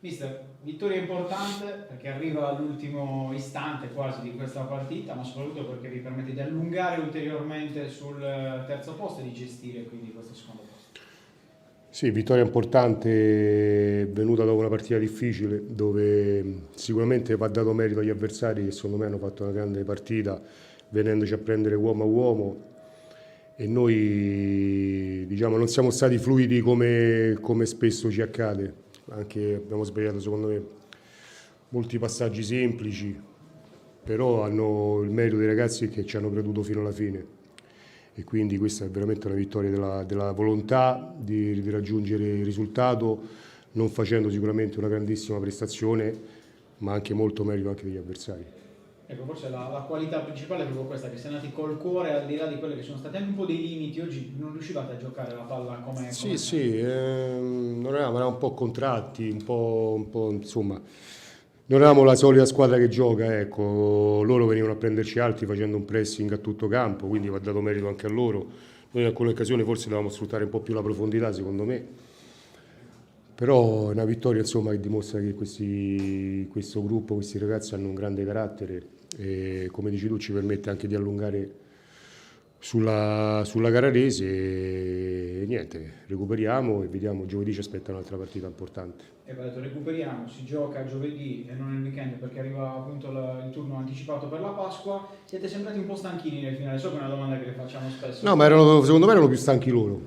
Mister, vittoria importante perché arriva all'ultimo istante quasi di questa partita, ma soprattutto perché vi permette di allungare ulteriormente sul terzo posto e di gestire quindi questo secondo posto. Sì, vittoria importante venuta dopo una partita difficile dove sicuramente va dato merito agli avversari che secondo me hanno fatto una grande partita venendoci a prendere uomo a uomo e noi diciamo non siamo stati fluidi come spesso ci accade, anche abbiamo sbagliato secondo me molti passaggi semplici, però hanno il merito dei ragazzi che ci hanno creduto fino alla fine e quindi questa è veramente una vittoria della volontà di raggiungere il risultato, non facendo sicuramente una grandissima prestazione, ma anche molto merito anche degli avversari. Ecco, forse la qualità principale è proprio questa, che siete andati col cuore al di là di quelli che sono stati anche un po' dei limiti. Oggi non riuscivate a giocare la palla come Sì, sì, non eravamo un po' contratti, insomma, non eravamo la solita squadra che gioca, ecco, loro venivano a prenderci alti facendo un pressing a tutto campo, quindi va dato merito anche a loro. Noi in alcune occasioni forse dovevamo sfruttare un po' più la profondità, secondo me, però è una vittoria insomma, che dimostra che questo gruppo, questi ragazzi hanno un grande carattere e come dici tu ci permette anche di allungare sulla gara rese e niente, recuperiamo e vediamo, giovedì ci aspetta un'altra partita importante. e va detto recuperiamo, si gioca giovedì e non il weekend perché arriva appunto il turno anticipato per la Pasqua. Siete sembrati un po' stanchini nel finale, so che è una domanda che le facciamo spesso. No, ma secondo me erano più stanchi loro,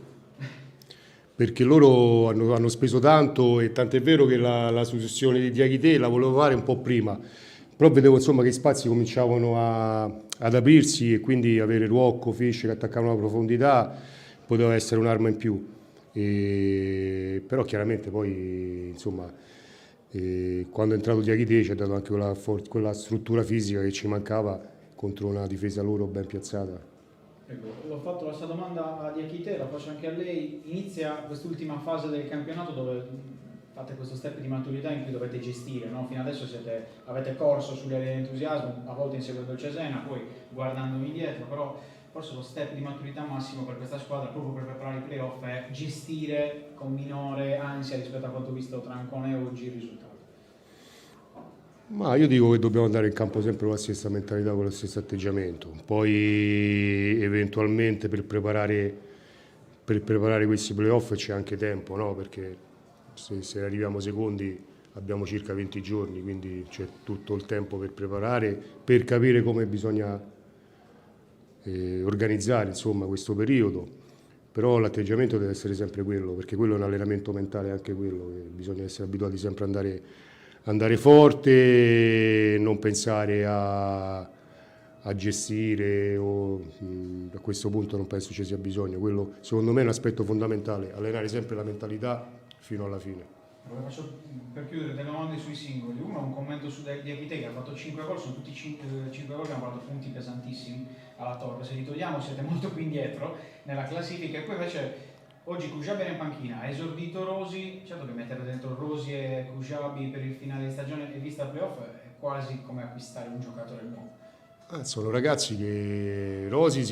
perché loro hanno speso tanto e tant'è vero che la successione di Diachité la volevo fare un po' prima, però vedevo insomma che i spazi cominciavano ad aprirsi e quindi avere Ruocco, Fesce che attaccavano la profondità poteva essere un'arma in più. Però chiaramente poi insomma quando è entrato Diachité ci ha dato anche quella struttura fisica che ci mancava contro una difesa loro ben piazzata. Ecco, l'ho fatto questa domanda a Diachité, la faccio anche a lei. Inizia quest'ultima fase del campionato dove fate questo step di maturità in cui dovete gestire, no? Fino adesso avete corso sulle aree di entusiasmo, a volte inseguendo il Cesena, poi guardandomi indietro, però forse lo step di maturità massimo per questa squadra, proprio per preparare i playoff, è gestire con minore ansia rispetto a quanto visto tra Ancona e oggi il risultato. Ma io dico che dobbiamo andare in campo sempre con la stessa mentalità, con lo stesso atteggiamento. Poi eventualmente per preparare questi playoff c'è anche tempo, no? Perché se arriviamo secondi abbiamo circa 20 giorni, quindi c'è tutto il tempo per preparare, per capire come bisogna organizzare insomma, questo periodo. Però l'atteggiamento deve essere sempre quello, perché quello è un allenamento mentale anche quello, che bisogna essere abituati sempre ad andare forte, non pensare a gestire a questo punto non penso ci sia bisogno. Quello secondo me è un aspetto fondamentale, allenare sempre la mentalità fino alla fine. Allora, faccio per chiudere delle domande sui singoli. Uno, un commento su Diachité che ha fatto 5 gol, sono tutti 5 gol che hanno fatto punti pesantissimi alla Torre. Se li togliamo siete molto più indietro nella classifica. E poi invece oggi Kujabi era in panchina, ha esordito Rosi, certo che mettere dentro Rosi e Kujabi per il finale di stagione e vista playoff è quasi come acquistare un giocatore nuovo. Sono ragazzi che Rosi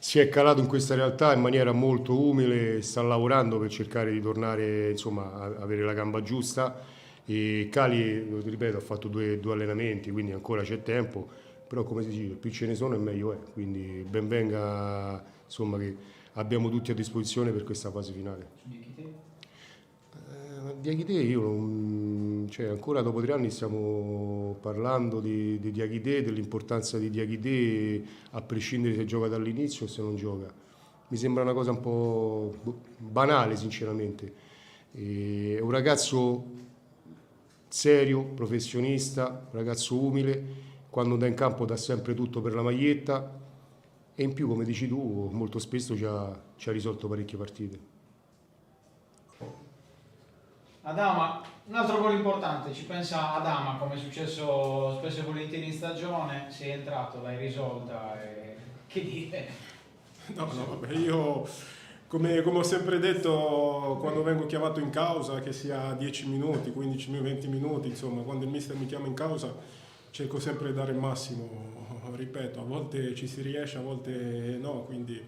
si è calato in questa realtà in maniera molto umile, sta lavorando per cercare di tornare, insomma, a avere la gamba giusta. E Cali, lo ripeto, ha fatto due allenamenti, quindi ancora c'è tempo, però come si dice, più ce ne sono e meglio è, quindi ben venga, insomma, che abbiamo tutti a disposizione per questa fase finale. Su Diachité? Diachité io cioè, ancora dopo 3 anni stiamo parlando di Diachité, dell'importanza di Diachité a prescindere se gioca dall'inizio o se non gioca. Mi sembra una cosa un po' banale sinceramente. È un ragazzo serio, professionista, un ragazzo umile, quando dà in campo dà sempre tutto per la maglietta e in più come dici tu molto spesso ci ha risolto parecchie partite. Adama, un altro gol importante, ci pensa Adama come è successo spesso e volentieri in stagione, sei entrato, l'hai risolta e che dire? No, no, vabbè, io come ho sempre detto quando vengo chiamato in causa, che sia 10 minuti, 15 minuti, 20 minuti, insomma, quando il mister mi chiama in causa cerco sempre di dare il massimo, ripeto, a volte ci si riesce, a volte no, quindi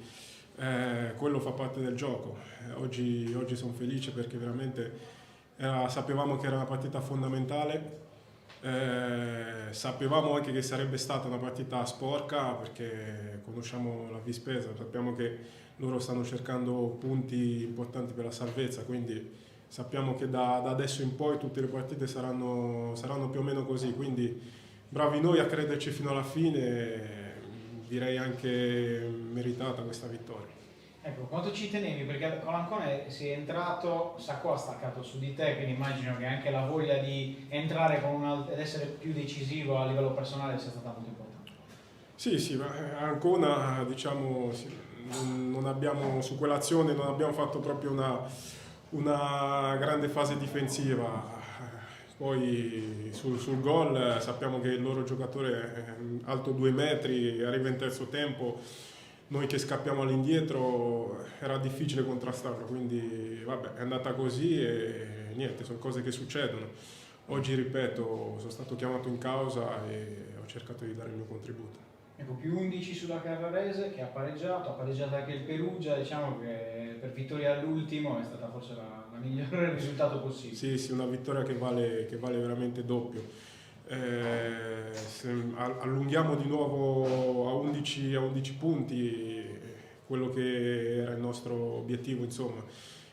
quello fa parte del gioco. Oggi sono felice perché veramente sapevamo che era una partita fondamentale, sapevamo anche che sarebbe stata una partita sporca perché conosciamo la Vispesa, sappiamo che loro stanno cercando punti importanti per la salvezza, quindi sappiamo che da adesso in poi tutte le partite saranno più o meno così, quindi bravi noi a crederci fino alla fine, direi anche meritata questa vittoria. Ecco, quanto ci tenevi? Perché con Ancona sei entrato, Sacco ha staccato su di te, quindi immagino che anche la voglia di entrare ed essere più decisivo a livello personale sia stata molto importante. Sì, ma Ancona, diciamo, non abbiamo, su quell'azione non abbiamo fatto proprio una grande fase difensiva. Poi sul gol sappiamo che il loro giocatore è alto 2 metri, arriva in terzo tempo, noi che scappiamo all'indietro era difficile contrastarlo, quindi vabbè, è andata così e niente, sono cose che succedono. Oggi, ripeto, sono stato chiamato in causa e ho cercato di dare il mio contributo. Ecco, più 11 sulla Carrarese che ha pareggiato anche il Perugia, diciamo che per vittoria all'ultimo è stata forse la migliore risultato possibile. Sì, una vittoria che vale veramente doppio. Se allunghiamo di nuovo a 11 punti quello che era il nostro obiettivo, insomma,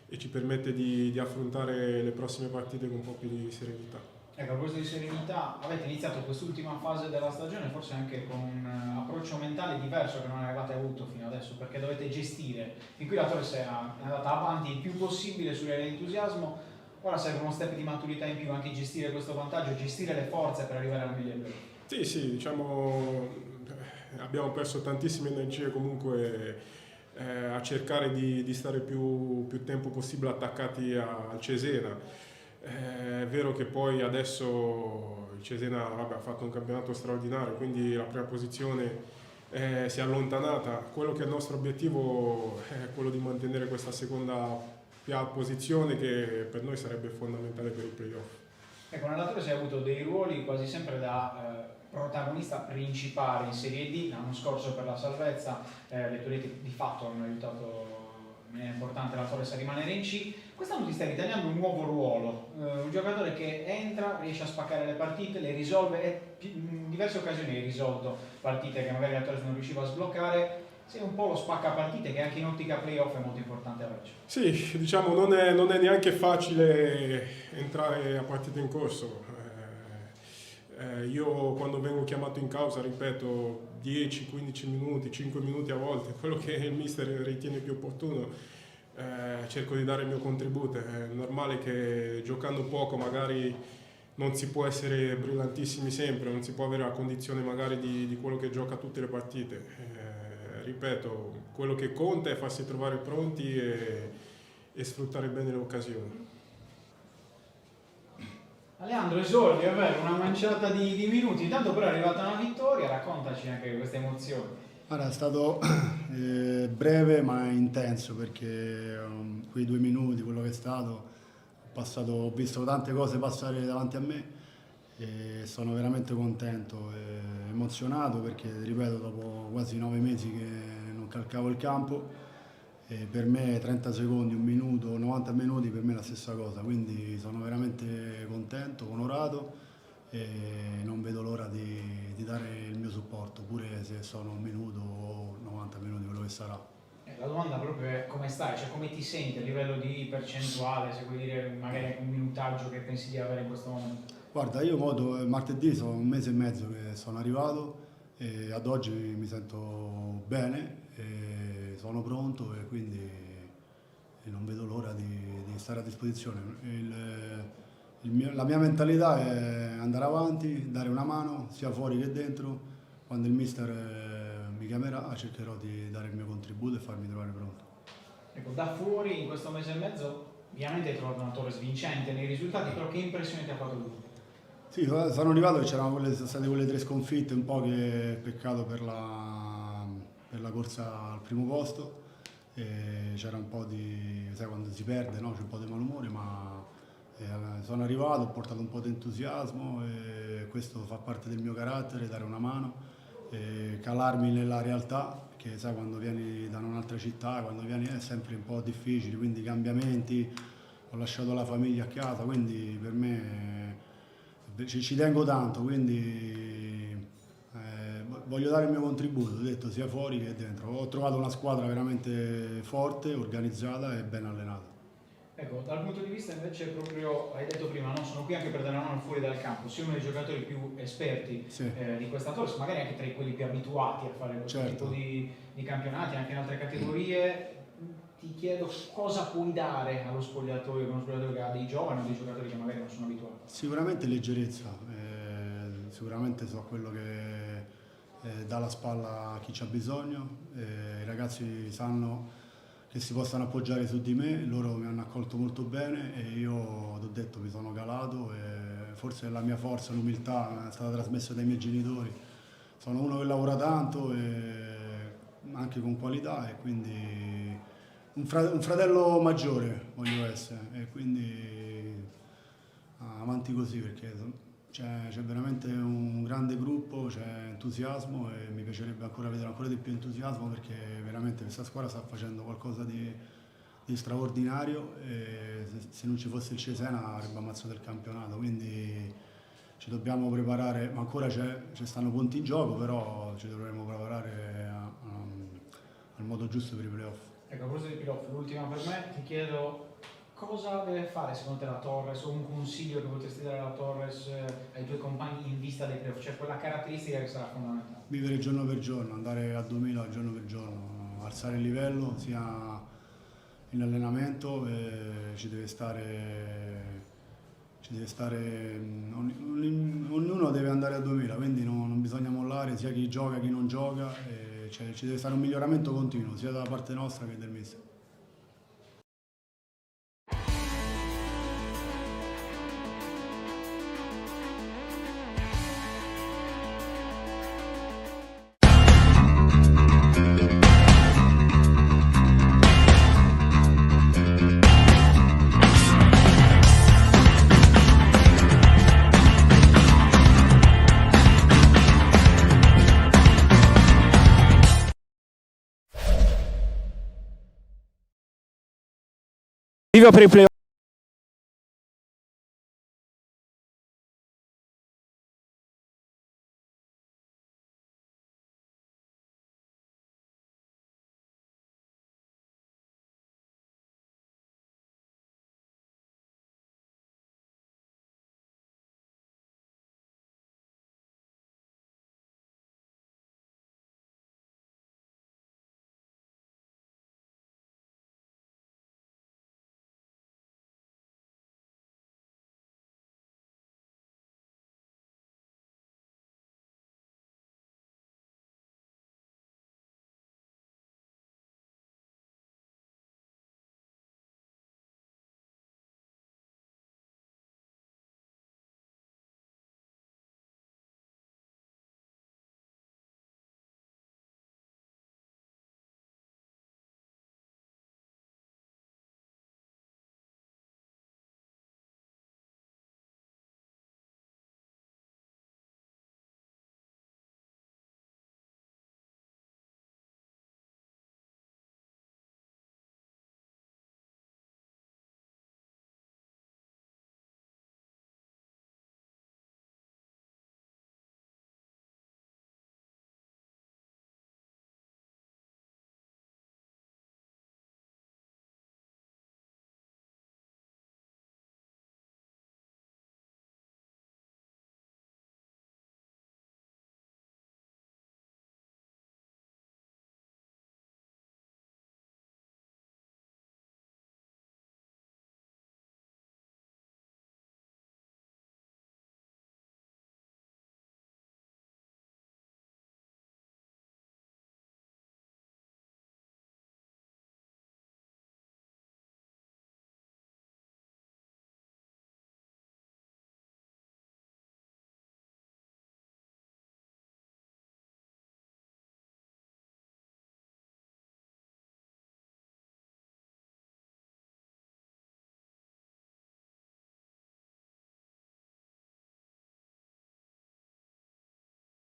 e ci permette di affrontare le prossime partite con un po' più di serenità. Ecco, a proposito di serenità, avete iniziato quest'ultima fase della stagione forse anche con un approccio mentale diverso che non avevate avuto fino adesso, perché dovete gestire. Fin qui la Torres è andata avanti il più possibile sull'entusiasmo, ora serve uno step di maturità in più, anche gestire questo vantaggio, gestire le forze per arrivare al migliore. Sì, diciamo, abbiamo perso tantissime energie comunque a cercare di stare più tempo possibile attaccati al Cesena. È vero che poi adesso il Cesena ha fatto un campionato straordinario, quindi la prima posizione si è allontanata. Quello che è il nostro obiettivo è quello di mantenere questa seconda posizione che per noi sarebbe fondamentale per il playoff. Ecco, nella Torres hai avuto dei ruoli quasi sempre da protagonista principale in Serie D. L'anno scorso per la salvezza le tue reti di fatto hanno aiutato in maniera importante la Torres a rimanere in C. Quest'anno ti stai ritagliando un nuovo ruolo, un giocatore che entra, riesce a spaccare le partite, le risolve, e in diverse occasioni hai risolto partite che magari la Torres non riusciva a sbloccare. Sei un po' lo spaccapartite che anche in ottica playoff è molto importante averci. Sì, diciamo non è neanche facile entrare a partita in corso. Io quando vengo chiamato in causa, ripeto, 10, 15 minuti, 5 minuti a volte, quello che il mister ritiene più opportuno, cerco di dare il mio contributo. È normale che giocando poco magari non si può essere brillantissimi sempre, non si può avere la condizione magari di quello che gioca tutte le partite. Ripeto, quello che conta è farsi trovare pronti e sfruttare bene le occasioni. Alejandro, esordi, è vero, una manciata di minuti, intanto però è arrivata una vittoria, raccontaci anche queste emozioni. Allora, è stato breve ma intenso perché quei 2 minuti, quello che è stato, ho visto tante cose passare davanti a me e sono veramente contento e emozionato perché, ripeto, dopo quasi 9 mesi che non calcavo il campo, per me 30 secondi, 1 minuto, 90 minuti per me è la stessa cosa, quindi sono veramente contento, onorato e non vedo l'ora di dare il mio supporto, pure se sono 1 minuto o 90 minuti, quello che sarà. La domanda proprio è come stai, cioè come ti senti a livello di percentuale, se vuoi dire magari un minutaggio che pensi di avere in questo momento. Guarda, io martedì sono 1 mese e mezzo che sono arrivato e ad oggi mi sento bene, e sono pronto e quindi non vedo l'ora di stare a disposizione. La mia mentalità è andare avanti, dare una mano sia fuori che dentro. Quando il mister mi chiamerà cercherò di dare il mio contributo e farmi trovare pronto. Ecco, da fuori in questo mese e mezzo ovviamente hai trovato una Torres vincente nei risultati, però che impressione ti ha fatto lui? Sì, sono arrivato e sono state quelle 3 sconfitte, un po' che peccato per la corsa al primo posto, e c'era un po' di, sai, quando si perde, no? C'è un po' di malumore, ma sono arrivato, ho portato un po' di entusiasmo e questo fa parte del mio carattere, dare una mano, calarmi nella realtà, che sai, quando vieni da un'altra città, quando vieni è sempre un po' difficile, quindi i cambiamenti ho lasciato la famiglia a casa, quindi per me ci tengo tanto, quindi voglio dare il mio contributo, ho detto sia fuori che dentro. Ho trovato una squadra veramente forte, organizzata e ben allenata. Ecco, dal punto di vista invece proprio, hai detto prima, no? Sono qui anche per dare una mano fuori dal campo, sei uno dei giocatori più esperti Sì. di questa Torres, magari anche tra quelli più abituati a fare questo Certo. tipo di campionati, anche in altre categorie. Ti chiedo cosa puoi dare allo spogliatoio, che uno spogliatoio che ha dei giovani o dei giocatori che magari non sono abituati. Sicuramente leggerezza, sicuramente so quello che dà la spalla a chi c'ha bisogno, i ragazzi sanno che si possano appoggiare su di me, loro mi hanno accolto molto bene e io t'ho detto mi sono calato e forse la mia forza, l'umiltà è stata trasmessa dai miei genitori. Sono uno che lavora tanto e anche con qualità e quindi un fratello maggiore voglio essere e quindi avanti così perché c'è veramente un grande gruppo, c'è entusiasmo e mi piacerebbe ancora vedere ancora di più entusiasmo perché veramente questa squadra sta facendo qualcosa di straordinario e se non ci fosse il Cesena avrebbe ammazzato il campionato, quindi ci dobbiamo preparare, ma ancora ci stanno punti in gioco, però ci dovremo preparare al modo giusto per i playoff. Ecco, a proposito di playoff, l'ultima per me, ti chiedo cosa deve fare secondo te la Torres o un consiglio che potresti dare alla Torres ai tuoi compagni in vista dei playoff, cioè quella caratteristica che sarà fondamentale. Vivere giorno per giorno, andare a 2000 giorno per giorno, alzare il livello sia in allenamento e ognuno deve andare a 2000, quindi non bisogna mollare sia chi gioca che chi non gioca, ci deve stare un miglioramento continuo sia dalla parte nostra che del mister. Vivo per i playoff.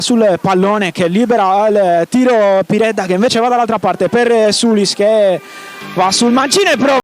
Sul pallone che libera il tiro Piredda, che invece va dall'altra parte per Sulis, che va sul mancino e prova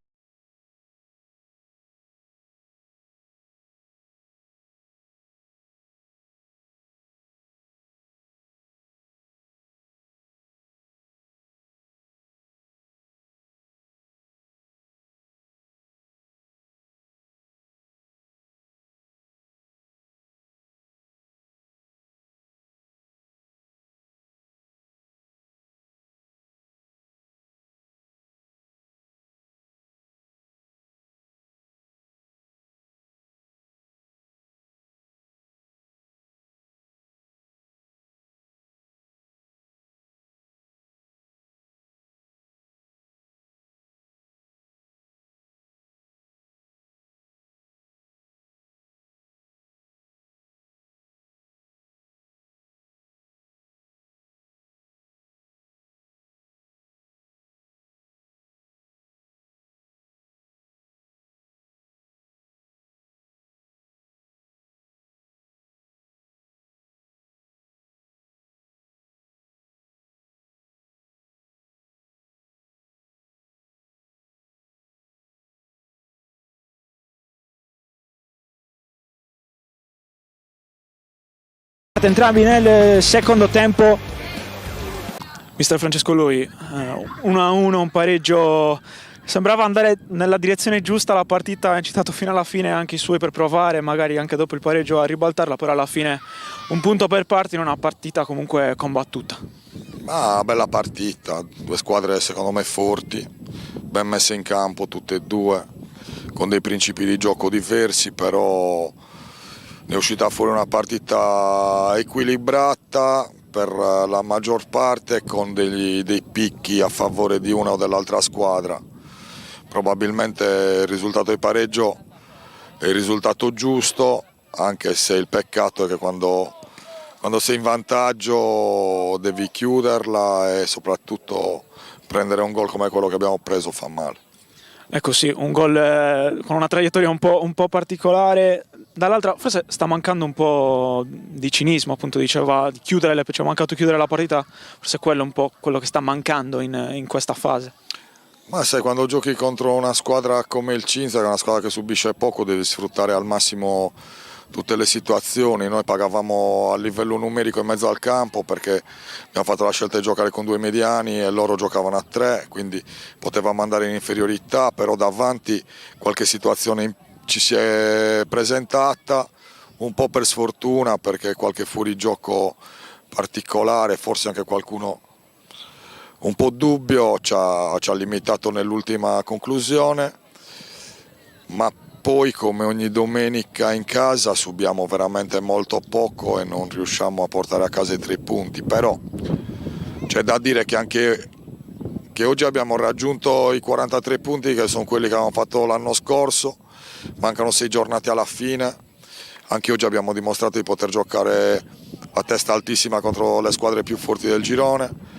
Entrambi nel secondo tempo. Mister Francesco Lui, 1-1, un pareggio, sembrava andare nella direzione giusta la partita, ha incitato fino alla fine anche i suoi per provare, magari anche dopo il pareggio a ribaltarla, però alla fine un punto per parti in una partita comunque combattuta. Bella partita, due squadre secondo me forti, ben messe in campo tutte e due, con dei principi di gioco diversi, però ne è uscita fuori una partita equilibrata per la maggior parte, con dei picchi a favore di una o dell'altra squadra. Probabilmente il risultato di pareggio è il risultato giusto, anche se il peccato è che quando sei in vantaggio devi chiuderla e soprattutto prendere un gol come quello che abbiamo preso fa male. Ecco sì, un gol con una traiettoria un po' particolare, dall'altra forse sta mancando un po' di cinismo, appunto diceva, di chiudere, ci è mancato chiudere la partita, forse quello è un po' quello che sta mancando in questa fase. Ma sai, quando giochi contro una squadra come il Cinzia, che è una squadra che subisce poco, devi sfruttare al massimo tutte le situazioni. Noi pagavamo a livello numerico in mezzo al campo perché abbiamo fatto la scelta di giocare con due mediani e loro giocavano a tre, quindi potevamo andare in inferiorità, però davanti qualche situazione ci si è presentata, un po' per sfortuna perché qualche fuorigioco particolare, forse anche qualcuno un po' dubbio, ci ha limitato nell'ultima conclusione, ma poi come ogni domenica in casa subiamo veramente molto poco e non riusciamo a portare a casa i 3 punti, però c'è da dire che oggi abbiamo raggiunto i 43 punti che sono quelli che avevamo fatto l'anno scorso, mancano 6 giornate alla fine, anche oggi abbiamo dimostrato di poter giocare a testa altissima contro le squadre più forti del girone.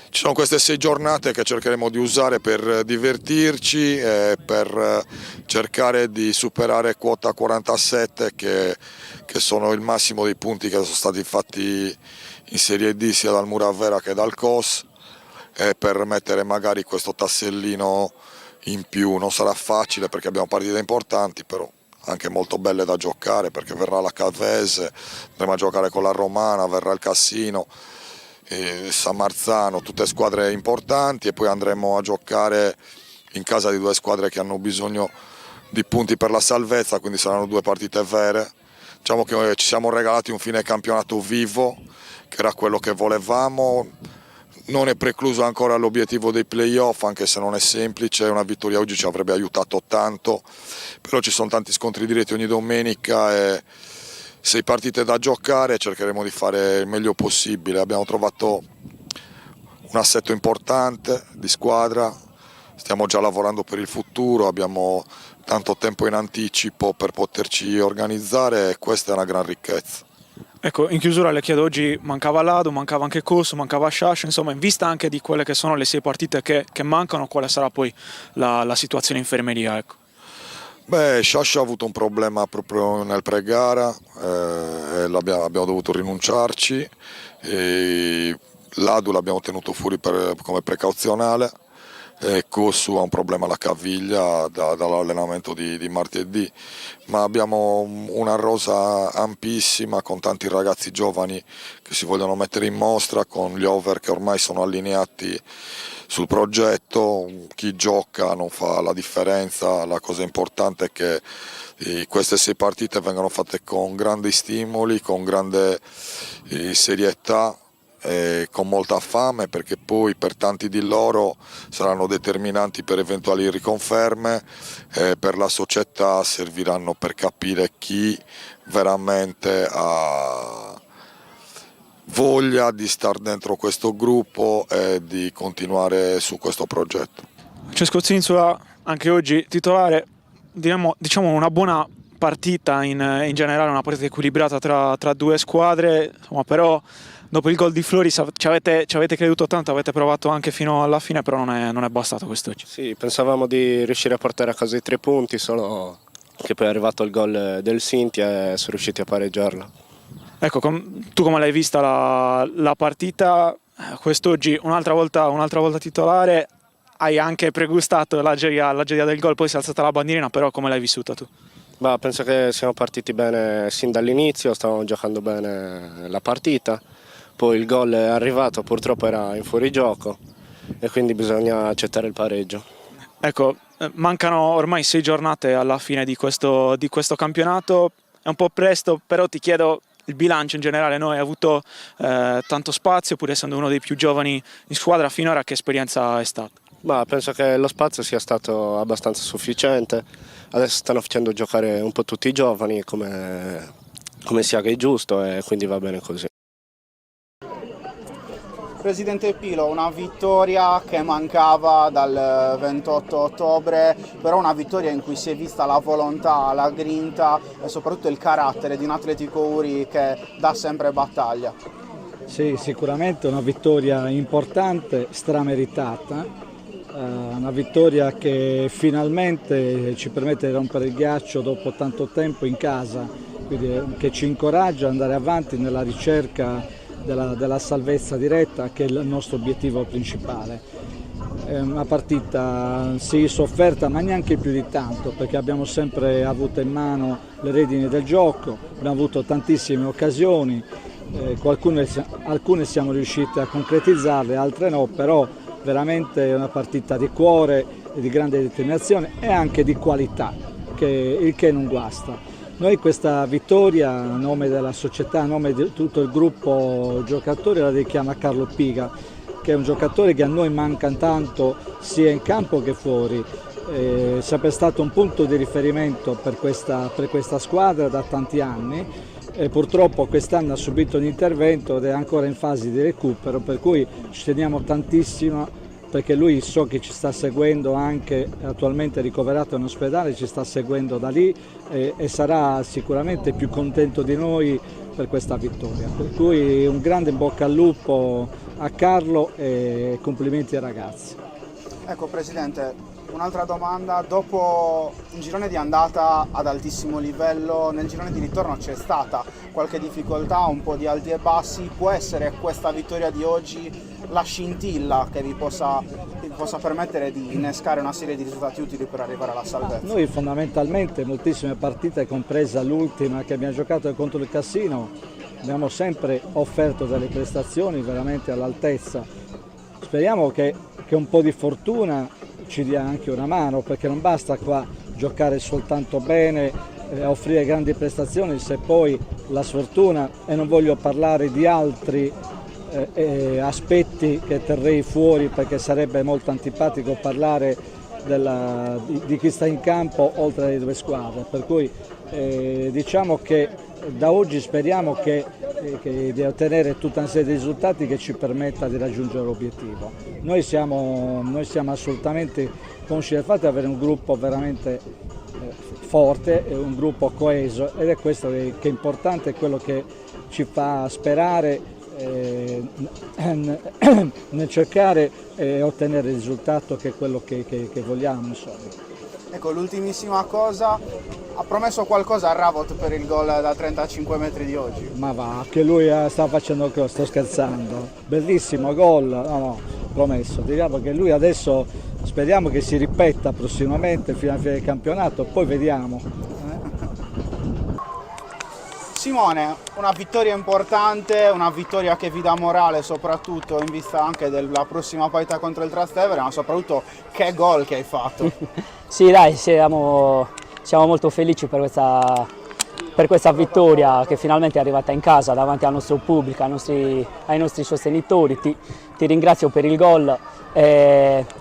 Ci sono queste 6 giornate che cercheremo di usare per divertirci e per cercare di superare quota 47 che sono il massimo dei punti che sono stati fatti in Serie D sia dal Muravera che dal COS, e per mettere magari questo tassellino in più. Non sarà facile perché abbiamo partite importanti, però anche molto belle da giocare, perché verrà la Calvese, andremo a giocare con la Romana, verrà il Cassino, San Marzano, tutte squadre importanti, e poi andremo a giocare in casa di 2 squadre che hanno bisogno di punti per la salvezza, quindi saranno 2 partite vere. Diciamo che ci siamo regalati un fine campionato vivo, che era quello che volevamo. Non è precluso ancora l'obiettivo dei playoff, anche se non è semplice, una vittoria oggi ci avrebbe aiutato tanto, però ci sono tanti scontri diretti ogni domenica e 6 partite da giocare, cercheremo di fare il meglio possibile. Abbiamo trovato un assetto importante di squadra, stiamo già lavorando per il futuro, abbiamo tanto tempo in anticipo per poterci organizzare e questa è una gran ricchezza. Ecco, in chiusura le chiedo, oggi mancava Lado, mancava anche Cosso, mancava Sciascia, insomma in vista anche di quelle che sono le 6 partite che mancano, quale sarà poi la situazione infermeria? Ecco. Sciascia ha avuto un problema proprio nel pre-gara, e abbiamo dovuto rinunciarci, e Ladu l'abbiamo tenuto fuori come precauzionale, e Kossu ha un problema alla caviglia dall'allenamento di martedì, ma abbiamo una rosa ampissima con tanti ragazzi giovani che si vogliono mettere in mostra, con gli over che ormai sono allineati sul progetto. Chi gioca non fa la differenza, la cosa importante è che queste 6 partite vengano fatte con grandi stimoli, con grande serietà e con molta fame, perché poi per tanti di loro saranno determinanti per eventuali riconferme e per la società serviranno per capire chi veramente ha voglia di star dentro questo gruppo e di continuare su questo progetto. Francesco Zinzula, anche oggi titolare, diciamo una buona partita in generale, una partita equilibrata tra 2 squadre, insomma, però dopo il gol di Flori ci avete creduto tanto, avete provato anche fino alla fine, però non è bastato quest'oggi. Sì, pensavamo di riuscire a portare a casa i 3 punti, solo che poi è arrivato il gol del Cinzia e sono riusciti a pareggiarla. Ecco, tu come l'hai vista la partita? Quest'oggi un'altra volta titolare, hai anche pregustato l'aggeria del gol, poi si è alzata la bandierina, però come l'hai vissuta tu? Ma penso che siamo partiti bene sin dall'inizio, stavamo giocando bene la partita, poi il gol è arrivato, purtroppo era in fuorigioco e quindi bisogna accettare il pareggio. Ecco, mancano ormai 6 giornate alla fine di questo campionato, è un po' presto, però ti chiedo il bilancio in generale. Noi hai avuto tanto spazio, pur essendo uno dei più giovani in squadra finora, che esperienza è stata? Ma penso che lo spazio sia stato abbastanza sufficiente, adesso stanno facendo giocare un po' tutti i giovani come sia che è giusto e quindi va bene così. Presidente Pilo, una vittoria che mancava dal 28 ottobre, però una vittoria in cui si è vista la volontà, la grinta e soprattutto il carattere di un Atletico Uri che dà sempre battaglia. Sì, sicuramente una vittoria importante, strameritata, una vittoria che finalmente ci permette di rompere il ghiaccio dopo tanto tempo in casa, quindi che ci incoraggia ad andare avanti nella ricerca della salvezza diretta, che è il nostro obiettivo principale. È una partita sì sofferta, ma neanche più di tanto, perché abbiamo sempre avuto in mano le redini del gioco, abbiamo avuto tantissime occasioni, alcune siamo riusciti a concretizzarle, altre no, però veramente è una partita di cuore, di grande determinazione e anche di qualità, il che non guasta. Noi questa vittoria, a nome della società, a nome di tutto il gruppo giocatori, la dedichiamo a Carlo Piga, che è un giocatore che a noi manca tanto sia in campo che fuori. È sempre stato un punto di riferimento per questa squadra da tanti anni. E purtroppo quest'anno ha subito un intervento ed è ancora in fase di recupero, per cui ci teniamo tantissimo, perché lui so che ci sta seguendo, anche attualmente ricoverato in ospedale, ci sta seguendo da lì e sarà sicuramente più contento di noi per questa vittoria. Per cui un grande in bocca al lupo a Carlo e complimenti ai ragazzi. Ecco Presidente, un'altra domanda: dopo un girone di andata ad altissimo livello, nel girone di ritorno c'è stata qualche difficoltà, un po' di alti e bassi. Può essere questa vittoria di oggi la scintilla che vi possa permettere di innescare una serie di risultati utili per arrivare alla salvezza? Noi fondamentalmente moltissime partite, compresa l'ultima che abbiamo giocato contro il Cassino, abbiamo sempre offerto delle prestazioni veramente all'altezza. Speriamo che un po' di fortuna ci dia anche una mano, perché non basta qua giocare soltanto bene, offrire grandi prestazioni, se poi la sfortuna, e non voglio parlare di altri aspetti che terrei fuori, perché sarebbe molto antipatico parlare di chi sta in campo oltre alle due squadre, per cui diciamo che da oggi speriamo di ottenere tutta una serie di risultati che ci permetta di raggiungere l'obiettivo. Noi siamo assolutamente consci del fatto di avere un gruppo veramente forte, un gruppo coeso, ed è questo che è importante, è quello che ci fa sperare nel cercare e ottenere il risultato che è quello che vogliamo, insomma. Ecco, l'ultimissima cosa, ha promesso qualcosa a Ravot per il gol da 35 metri di oggi? Ma va, che lui sta facendo cosa, sto scherzando, bellissimo gol, no, promesso, diciamo che lui adesso speriamo che si ripeta prossimamente fino alla fine del campionato, poi vediamo. Simone, una vittoria importante, una vittoria che vi dà morale, soprattutto in vista anche della prossima partita contro il Trastevere, ma soprattutto che gol che hai fatto. Sì dai, siamo molto felici per questa vittoria che finalmente è arrivata in casa davanti al nostro pubblico, ai nostri sostenitori. Ti ringrazio per il gol.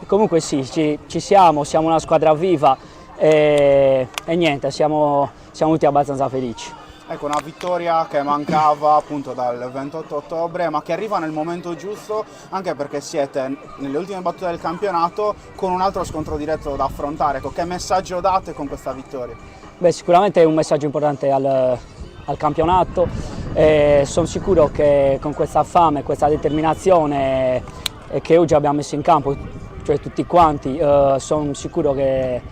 Comunque sì, ci siamo una squadra viva e niente, siamo tutti abbastanza felici. Ecco, una vittoria che mancava appunto dal 28 ottobre, ma che arriva nel momento giusto, anche perché siete nelle ultime battute del campionato con un altro scontro diretto da affrontare. Ecco, che messaggio date con questa vittoria? Beh, sicuramente è un messaggio importante al campionato. Sono sicuro che con questa fame, questa determinazione che oggi abbiamo messo in campo, cioè tutti quanti, sono sicuro che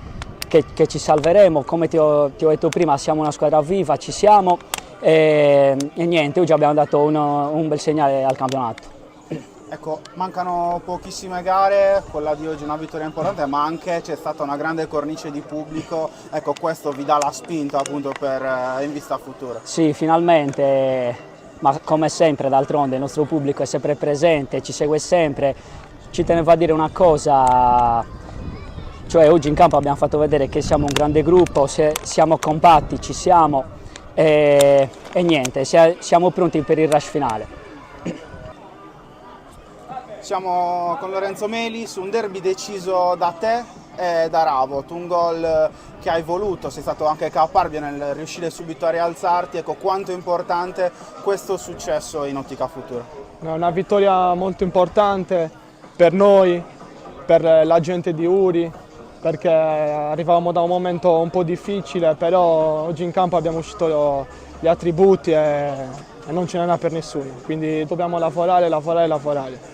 ci salveremo. Come ti ho detto prima, siamo una squadra viva, ci siamo e niente, oggi abbiamo dato un bel segnale al campionato. Ecco, mancano pochissime gare, quella di oggi è una vittoria importante, ma anche c'è stata una grande cornice di pubblico, ecco questo vi dà la spinta appunto in vista futura. Sì, finalmente, ma come sempre d'altronde il nostro pubblico è sempre presente, ci segue sempre. Ci tenevo a dire una cosa, cioè oggi in campo abbiamo fatto vedere che siamo un grande gruppo, siamo compatti, ci siamo e niente, siamo pronti per il rush finale. Siamo con Lorenzo Meli su un derby deciso da te e da Ravot, un gol che hai voluto, sei stato anche caparbio nel riuscire subito a rialzarti, ecco quanto è importante questo successo in ottica futura. È una vittoria molto importante per noi, per la gente di Uri, perché arrivavamo da un momento un po' difficile, però oggi in campo abbiamo uscito gli attributi e non ce n'era per nessuno, quindi dobbiamo lavorare.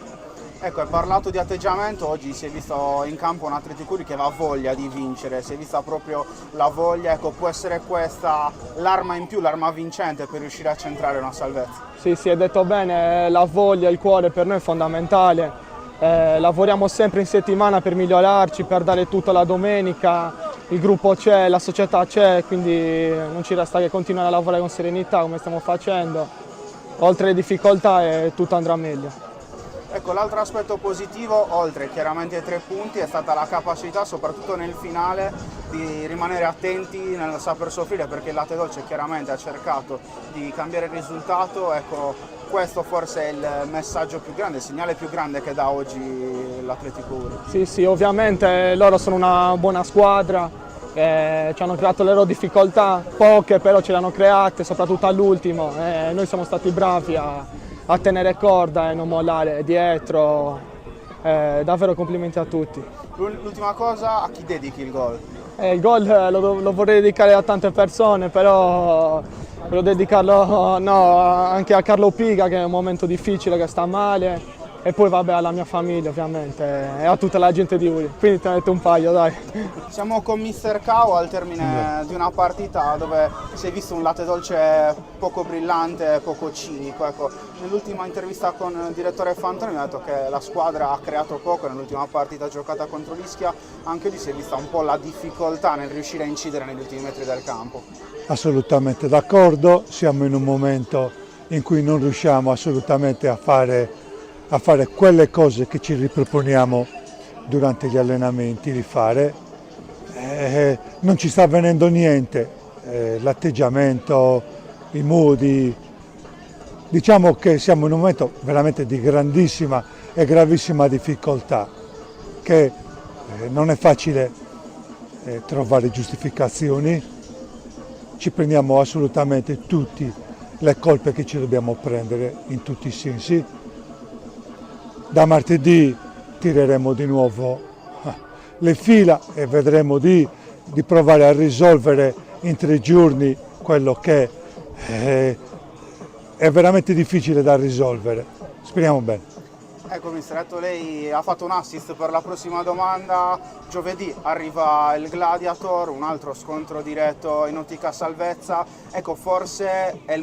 Ecco, hai parlato di atteggiamento, oggi si è visto in campo un Atletico Uri che aveva voglia di vincere, si è vista proprio la voglia, ecco può essere questa l'arma in più, l'arma vincente per riuscire a centrare una salvezza? Sì, hai detto bene, la voglia, il cuore per noi è fondamentale, lavoriamo sempre in settimana per migliorarci, per dare tutto la domenica, il gruppo c'è, la società c'è, quindi non ci resta che continuare a lavorare con serenità come stiamo facendo, oltre le difficoltà tutto andrà meglio. Ecco, l'altro aspetto positivo, oltre chiaramente ai 3 punti, è stata la capacità, soprattutto nel finale, di rimanere attenti nel saper soffrire, perché il Latte Dolce chiaramente ha cercato di cambiare il risultato. Ecco, questo forse è il messaggio più grande, il segnale più grande che dà oggi l'Atletico Uri. Sì, ovviamente loro sono una buona squadra, ci hanno creato le loro difficoltà, poche però ce le hanno create, soprattutto all'ultimo, noi siamo stati bravi a tenere corda e non mollare dietro, davvero complimenti a tutti. L'ultima cosa, a chi dedichi il gol? Il gol lo vorrei dedicare a tante persone, però voglio dedicarlo anche a Carlo Piga che è un momento difficile, che sta male, e poi vabbè alla mia famiglia ovviamente e a tutta la gente di Uri, quindi te ne metto un paio, dai. Siamo con Mister Cao al termine di una partita dove si è visto un Latte Dolce poco brillante, poco cinico. Ecco, nell'ultima intervista con il direttore Fantoni mi ha detto che la squadra ha creato poco nell'ultima partita giocata contro l'Ischia, anche lì si è vista un po' la difficoltà nel riuscire a incidere negli ultimi metri del campo. Assolutamente d'accordo, siamo in un momento in cui non riusciamo assolutamente a fare quelle cose che ci riproponiamo durante gli allenamenti di fare, non ci sta avvenendo niente, l'atteggiamento, i modi, diciamo che siamo in un momento veramente di grandissima e gravissima difficoltà, che non è facile trovare giustificazioni, ci prendiamo assolutamente tutte le colpe che ci dobbiamo prendere in tutti i sensi. Da martedì tireremo di nuovo le fila e vedremo di provare a risolvere in 3 giorni quello che è veramente difficile da risolvere. Speriamo bene. Ecco mister, lei ha fatto un assist per la prossima domanda, giovedì arriva il Gladiator, un altro scontro diretto in ottica salvezza, ecco forse è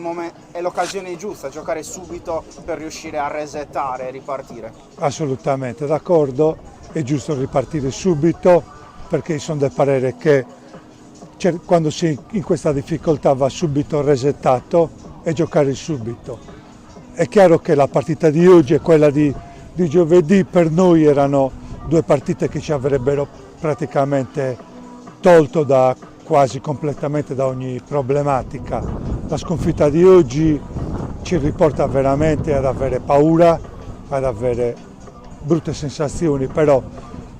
l'occasione giusta, giocare subito per riuscire a resettare e ripartire. Assolutamente d'accordo, è giusto ripartire subito perché sono del parere che quando si è in questa difficoltà va subito resettato e giocare subito. È chiaro che la partita di oggi e quella di giovedì per noi erano 2 partite che ci avrebbero praticamente tolto quasi completamente da ogni problematica. La sconfitta di oggi ci riporta veramente ad avere paura, ad avere brutte sensazioni, però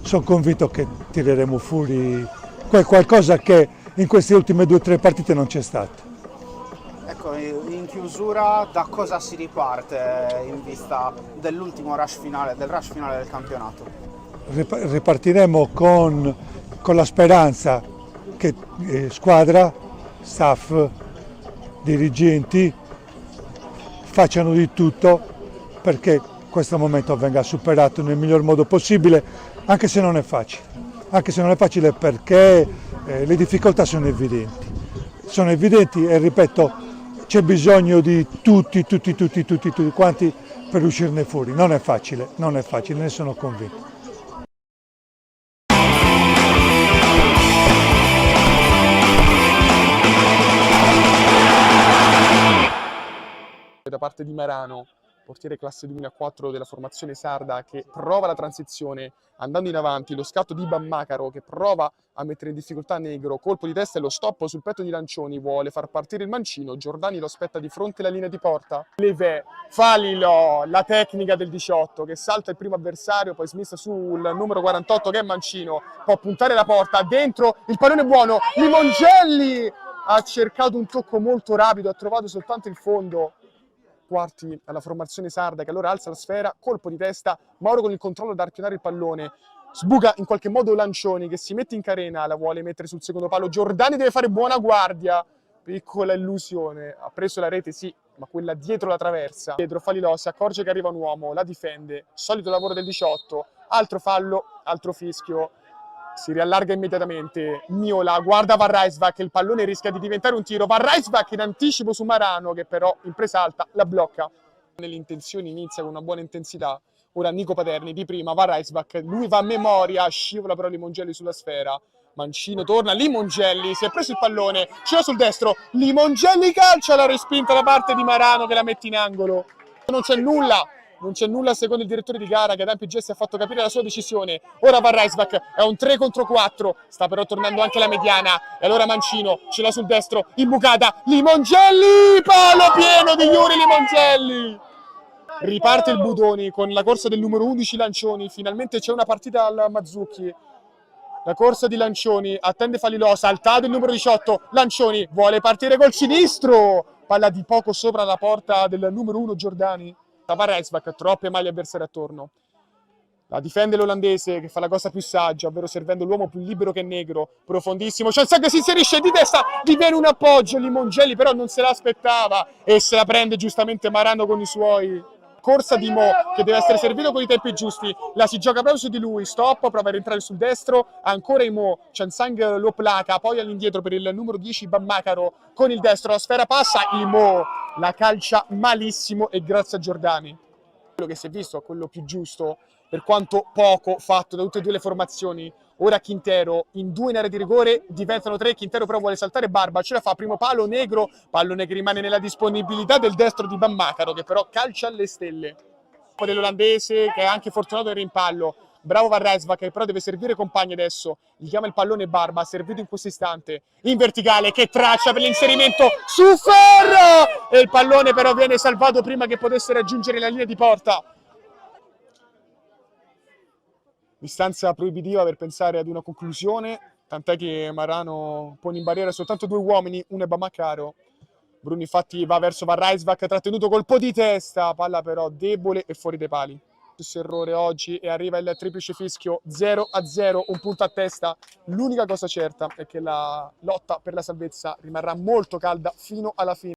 sono convinto che tireremo fuori qualcosa che in queste ultime 2 o 3 partite non c'è stato. Ecco, in chiusura da cosa si riparte in vista dell'ultimo rush finale, del campionato? Ripartiremo con la speranza che squadra, staff, dirigenti facciano di tutto perché questo momento venga superato nel miglior modo possibile, anche se non è facile. Anche se non è facile perché le difficoltà sono evidenti e ripeto, c'è bisogno di tutti quanti per uscirne fuori. Non è facile, ne sono convinto. Da parte di Marano, portiere classe 2004 della formazione sarda, che prova la transizione andando in avanti, lo scatto di Bammacaro che prova a mettere in difficoltà Negro, colpo di testa e lo stop sul petto di Lancioni, vuole far partire il mancino, Giordani lo aspetta di fronte alla linea di porta. Levè, Falilo, la tecnica del 18 che salta il primo avversario, poi smessa sul numero 48 che è Mancino, può puntare la porta, dentro il pallone buono, Limongelli ha cercato un tocco molto rapido, ha trovato soltanto il fondo. Quarti alla formazione sarda che allora alza la sfera, colpo di testa, Mauro con il controllo da arpionare il pallone, sbuca in qualche modo Lancioni che si mette in carena, la vuole mettere sul secondo palo, Giordani deve fare buona guardia, piccola illusione, ha preso la rete sì, ma quella dietro la traversa, dietro Falilò si accorge che arriva un uomo, la difende, solito lavoro del 18, altro fallo, altro fischio, si riallarga immediatamente, Miola guarda Van Rijswijk, il pallone rischia di diventare un tiro, Van Rijswijk in anticipo su Marano che però in presa alta la blocca. Nelle intenzioni inizia con una buona intensità, ora Nico Paterni di prima, Van Rijswijk, lui va a memoria, scivola però Limongelli sulla sfera, Mancino torna, Limongelli si è preso il pallone, ce l'ha sul destro, Limongelli calcia la respinta da parte di Marano che la mette in angolo, non c'è nulla. Non c'è nulla secondo il direttore di gara che ad ampi gesti ha fatto capire la sua decisione. Ora Van Rijswijk è un 3 contro 4, sta però tornando anche la mediana. E allora Mancino ce l'ha sul destro, imbucata, Limongelli, palo pieno di Yuri Limongelli. Riparte il Budoni con la corsa del numero 11 Lancioni, finalmente c'è una partita al Mazzucchi. La corsa di Lancioni, attende Falilò, saltato il numero 18, Lancioni vuole partire col sinistro. Palla di poco sopra la porta del numero 1 Giordani. Van Rijswijk, troppe maglie avversarie attorno. La difende l'olandese che fa la cosa più saggia, ovvero servendo l'uomo più libero che Negro. Profondissimo, Ciansang si inserisce di testa, diviene un appoggio. Limongelli però non se l'aspettava e se la prende giustamente Marano con i suoi. Corsa di Mo che deve essere servito con i tempi giusti, la si gioca proprio su di lui, stop, prova a rientrare sul destro, ancora Imo, Ciansang lo placa, poi all'indietro per il numero 10 Bammacaro con il destro, la sfera passa, Imo la calcia malissimo e grazie a Giordani. Quello che si è visto è quello più giusto, per quanto poco fatto da tutte e due le formazioni. Ora Quintero in 2 in area di rigore, diventano 3, Quintero però vuole saltare Barba, ce la fa, primo palo Negro, pallone che rimane nella disponibilità del destro di Bammacaro che però calcia alle stelle. Dell'olandese che è anche fortunato nel rimpallo, bravo Van Rijswijk che però deve servire compagni adesso, gli chiama il pallone Barba, servito in questo istante, in verticale che traccia per l'inserimento su Ferro e il pallone però viene salvato prima che potesse raggiungere la linea di porta. Distanza proibitiva per pensare ad una conclusione, tant'è che Marano pone in barriera soltanto 2 uomini, uno è Bammacaro. Bruni infatti va verso Van Rijswijk, trattenuto colpo di testa, palla però debole e fuori dai pali. Stesso errore oggi e arriva il triplice fischio, 0-0, un punto a testa. L'unica cosa certa è che la lotta per la salvezza rimarrà molto calda fino alla fine.